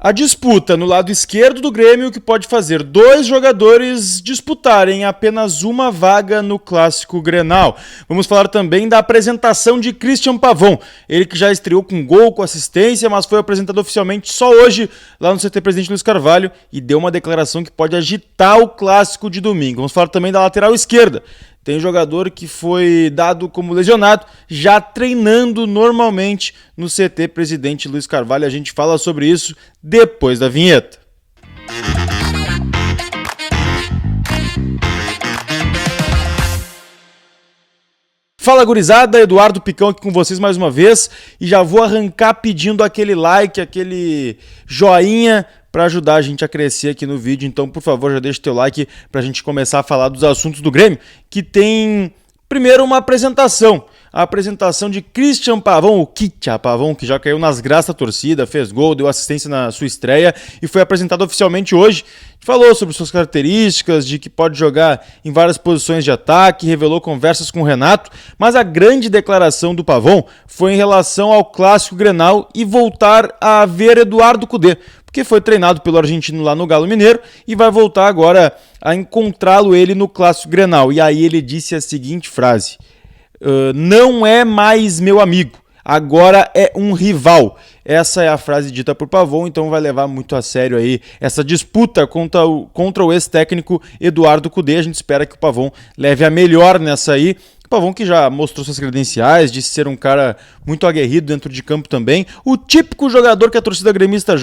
A disputa no lado esquerdo do Grêmio, que pode fazer dois jogadores disputarem apenas uma vaga no Clássico Grenal. Vamos falar também da apresentação de Cristian Pavon, ele que já estreou com gol, com assistência, mas foi apresentado oficialmente só hoje lá no CT Presidente Luiz Carvalho e deu uma declaração que pode agitar o Clássico de domingo. Vamos falar também da lateral esquerda. Tem um jogador que foi dado como lesionado, já treinando normalmente no CT Presidente Luiz Carvalho. A gente fala sobre isso depois da vinheta. Fala gurizada, Eduardo Picão aqui com vocês mais uma vez e já vou arrancar pedindo aquele like, aquele joinha para ajudar a gente a crescer aqui no vídeo. Então, por favor, já deixa o teu like para a gente começar a falar dos assuntos do Grêmio, que tem primeiro uma apresentação. A apresentação de Cristian Pavon, o Kitcha Pavon, que já caiu nas graças da torcida, fez gol, deu assistência na sua estreia e foi apresentado oficialmente hoje. Falou sobre suas características, de que pode jogar em várias posições de ataque, revelou conversas com o Renato, mas a grande declaração do Pavon foi em relação ao Clássico Grenal e voltar a ver Eduardo Cudê, porque foi treinado pelo argentino lá no Galo Mineiro e vai voltar agora a encontrá-lo ele no Clássico Grenal. E aí ele disse a seguinte frase: não é mais meu amigo, agora é um rival. Essa é a frase dita por Pavon, então vai levar muito a sério aí essa disputa contra o ex-técnico Eduardo Cudê. A gente espera que o Pavon leve a melhor nessa aí. O Pavon que já mostrou suas credenciais, disse ser um cara muito aguerrido dentro de campo também. O típico jogador que a torcida gremista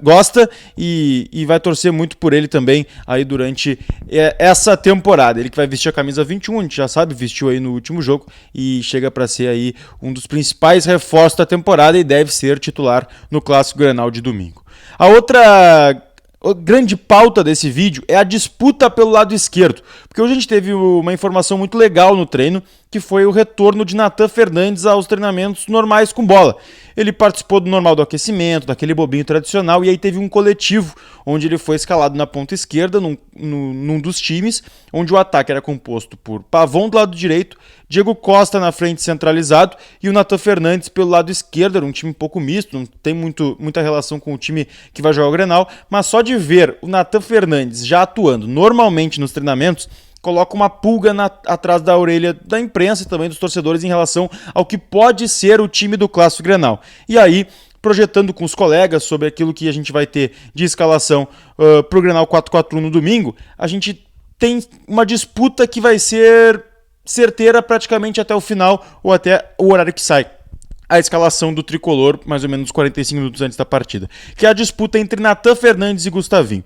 gosta e vai torcer muito por ele também aí durante essa temporada. Ele que vai vestir a camisa 21, a gente já sabe, vestiu aí no último jogo e chega para ser aí um dos principais reforços da temporada e deve ser titular no Clássico Grenal de domingo. A outra grande pauta desse vídeo é a disputa pelo lado esquerdo, porque hoje a gente teve uma informação muito legal no treino, que foi o retorno de Natan Fernandes aos treinamentos normais com bola. Ele participou do normal do aquecimento, daquele bobinho tradicional, e aí teve um coletivo onde ele foi escalado na ponta esquerda, num dos times, onde o ataque era composto por Pavon do lado direito, Diego Costa na frente centralizado e o Natan Fernandes pelo lado esquerdo. Era um time um pouco misto, não tem muita relação com o time que vai jogar o Grenal, mas só de ver o Natan Fernandes já atuando normalmente nos treinamentos, coloca uma pulga atrás da orelha da imprensa e também dos torcedores em relação ao que pode ser o time do Clássico Grenal. E aí, projetando com os colegas sobre aquilo que a gente vai ter de escalação para o Grenal 4-4-1 no domingo, a gente tem uma disputa que vai ser certeira praticamente até o final ou até o horário que sai a escalação do tricolor, mais ou menos 45 minutos antes da partida, que é a disputa entre Natan Fernandes e Gustavinho.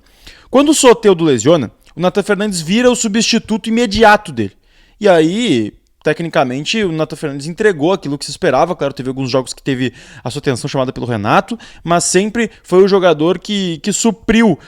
Quando o Soteldo lesiona, o Natan Fernandes vira o substituto imediato dele. E aí, tecnicamente, o Natan Fernandes entregou aquilo que se esperava. Claro, teve alguns jogos que teve a sua atenção chamada pelo Renato, mas sempre foi o jogador que supriu,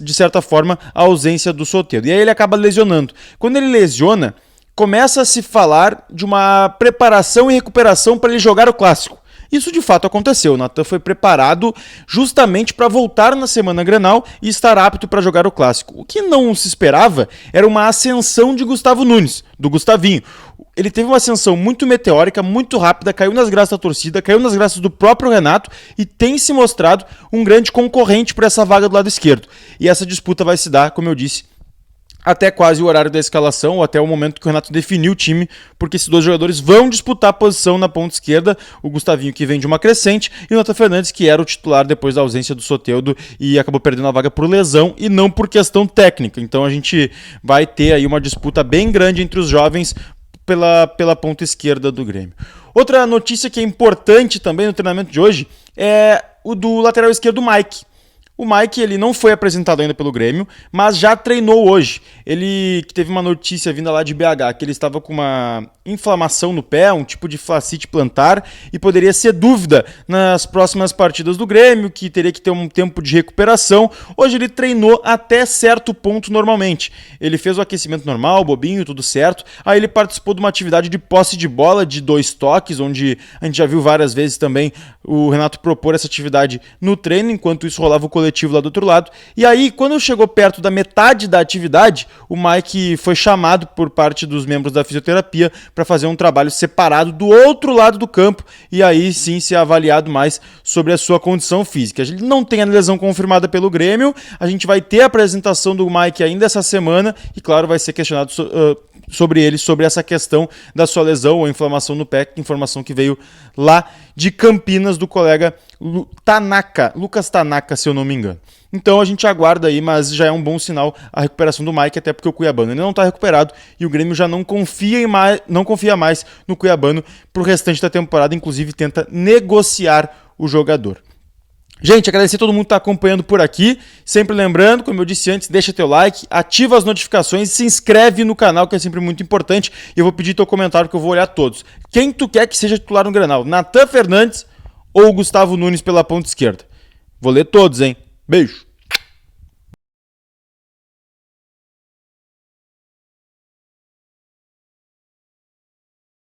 de certa forma, a ausência do Soteldo. E aí ele acaba lesionando. Quando ele lesiona, começa a se falar de uma preparação e recuperação para ele jogar o Clássico. Isso de fato aconteceu. O Natan foi preparado justamente para voltar na semana Grenal e estar apto para jogar o Clássico. O que não se esperava era uma ascensão de Gustavo Nunes, do Gustavinho. Ele teve uma ascensão muito meteórica, muito rápida, caiu nas graças da torcida, caiu nas graças do próprio Renato e tem se mostrado um grande concorrente para essa vaga do lado esquerdo. E essa disputa vai se dar, como eu disse, até quase o horário da escalação, ou até o momento que o Renato definiu o time, porque esses dois jogadores vão disputar a posição na ponta esquerda, o Gustavinho que vem de uma crescente, e o Natan Fernandes que era o titular depois da ausência do Soteldo e acabou perdendo a vaga por lesão e não por questão técnica. Então a gente vai ter aí uma disputa bem grande entre os jovens pela ponta esquerda do Grêmio. Outra notícia que é importante também no treinamento de hoje é o do lateral esquerdo Mike. O Mike, ele não foi apresentado ainda pelo Grêmio, mas já treinou hoje. Ele que teve uma notícia vinda lá de BH, que ele estava com uma inflamação no pé, um tipo de fascite plantar, e poderia ser dúvida nas próximas partidas do Grêmio, que teria que ter um tempo de recuperação. Hoje ele treinou até certo ponto normalmente. Ele fez o aquecimento normal, bobinho, tudo certo. Aí ele participou de uma atividade de posse de bola de 2 toques, onde a gente já viu várias vezes também o Renato propor essa atividade no treino, enquanto isso rolava o coletivo coletivo lá do outro lado. E aí, quando chegou perto da metade da atividade, o Mike foi chamado por parte dos membros da fisioterapia para fazer um trabalho separado do outro lado do campo e aí sim ser avaliado mais sobre a sua condição física. A gente não tem a lesão confirmada pelo Grêmio, a gente vai ter a apresentação do Mike ainda essa semana e, claro, vai ser questionado sobre essa questão da sua lesão ou inflamação no pé, informação que veio lá de Campinas do colega Lucas Tanaka, se eu não me engano. Então a gente aguarda aí, mas já é um bom sinal a recuperação do Mike, até porque o Cuiabano ainda não está recuperado e o Grêmio já não confia mais no Cuiabano para o restante da temporada, inclusive tenta negociar o jogador. Gente, agradecer a todo mundo que está acompanhando por aqui. Sempre lembrando, como eu disse antes, deixa teu like, ativa as notificações e se inscreve no canal, que é sempre muito importante. E eu vou pedir teu comentário que eu vou olhar todos. Quem tu quer que seja titular no Grenal? Natan Fernandes ou Gustavo Nunes pela ponta esquerda? Vou ler todos, hein? Beijo!